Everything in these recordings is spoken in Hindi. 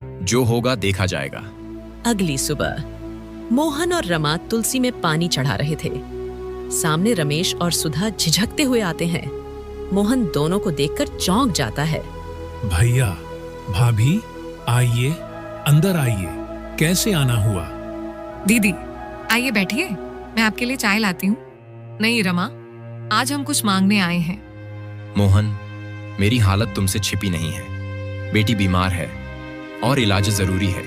जो होगा देखा जाएगा। अगली सुबह मोहन और रमा तुलसी में पानी चढ़ा रहे थे। सामने रमेश और सुधा झिझकते हुए आते हैं। मोहन दोनों को देखकर चौंक जाता है। भैया, भाभी, आइए, अंदर आइए। कैसे आना हुआ? दीदी आइए बैठिए, मैं आपके लिए चाय लाती हूँ। नहीं रमा, आज हम कुछ मांगने आए हैं। मोहन, मेरी हालत तुमसे छिपी नहीं है। बेटी बीमार है और इलाज जरूरी है।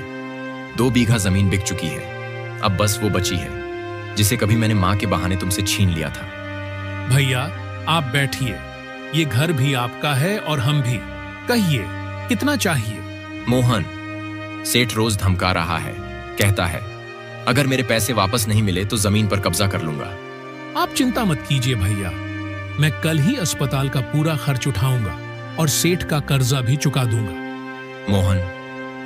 2 बीघा जमीन बिक चुकी है। अब बस वो बची है जिसे कभी मैंने माँ के बहाने तुमसे छीन लिया था। भैया, आप बैठिए। ये घर भी आपका है और हम भी। कहिए, कितना चाहिए? मोहन, सेठ रोज धमका रहा है। कहता है अगर मेरे पैसे वापस नहीं मिले तो जमीन पर कब्जा कर लूंगा। आप चिंता मत कीजिए भैया, मैं कल ही अस्पताल का पूरा खर्च उठाऊंगा और सेठ का कर्जा भी चुका दूंगा। मोहन,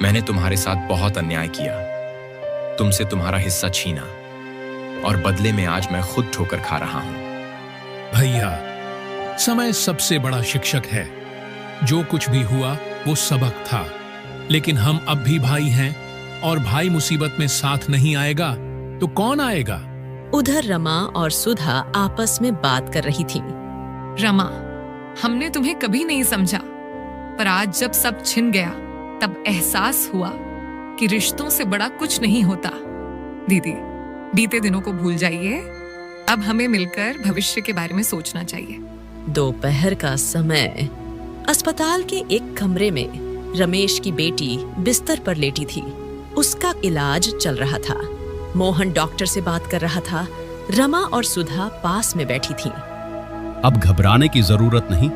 मैंने तुम्हारे साथ बहुत अन्याय किया। तुमसे तुम्हारा हिस्सा छीना और बदले में आज मैं खुद ठोकर खा रहा हूं। भैया, समय सबसे बड़ा शिक्षक है। जो कुछ भी हुआ वो सबक था, लेकिन हम अब भी भाई हैं और भाई मुसीबत में साथ नहीं आएगा तो कौन आएगा? उधर रमा और सुधा आपस में बात कर रही थीं। रमा, हमने तुम्हें कभी नहीं समझा, पर आज जब सब छिन गया तब एहसास हुआ कि रिश्तों से बड़ा कुछ नहीं होता। दीदी, बीते दिनों को भूल जाइए। अब हमें मिलकर भविष्य के बारे में सोचना चाहिए। दोपहर का समय। अस्पताल के एक कमरे में रमेश की बेटी बिस्तर पर लेटी थी। उसका इलाज चल रहा था। मोहन डॉक्टर से बात कर रहा था। रमा और सुधा पास में बैठी थीं। अब घबराने की जरूरत नहीं।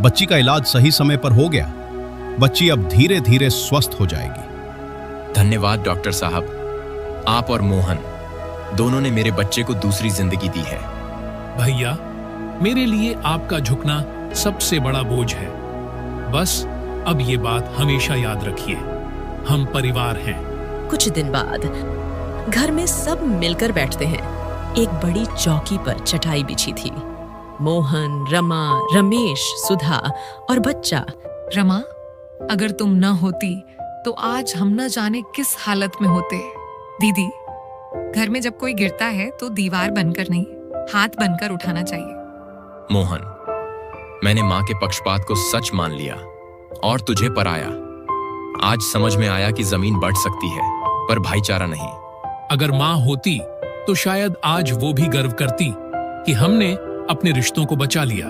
बच्ची का इलाज सही समय पर हो गया। बच्ची अब धीरे धीरे स्वस्थ हो जाएगी। धन्यवाद डॉक्टर साहब। आप और मोहन दोनों ने मेरे बच्चे को दूसरी जिंदगी दी है। भैया, मेरे लिए आपका झुकना सबसे बड़ा बोझ है। बस अब ये बात हमेशा याद रखिए, हम परिवार हैं। कुछ दिन बाद घर में सब मिलकर बैठते हैं। एक बड़ी चौकी पर चटाई बिछी थी। मोहन, रमा, रमेश, सुधा और बच्चा। रमा, अगर तुम न होती तो आज हम न जाने किस हालत में होते। दीदी, घर में जब कोई गिरता है तो दीवार बनकर नहीं, हाथ बनकर उठाना चाहिए। मोहन, मैंने माँ के पक्षपात को सच मान लिया और तुझे पराया। आज समझ में आया कि जमीन बढ़ सकती है पर भाईचारा नहीं। अगर माँ होती तो शायद आज वो भी गर्व करती कि हमने अपने रिश्तों को बचा लिया।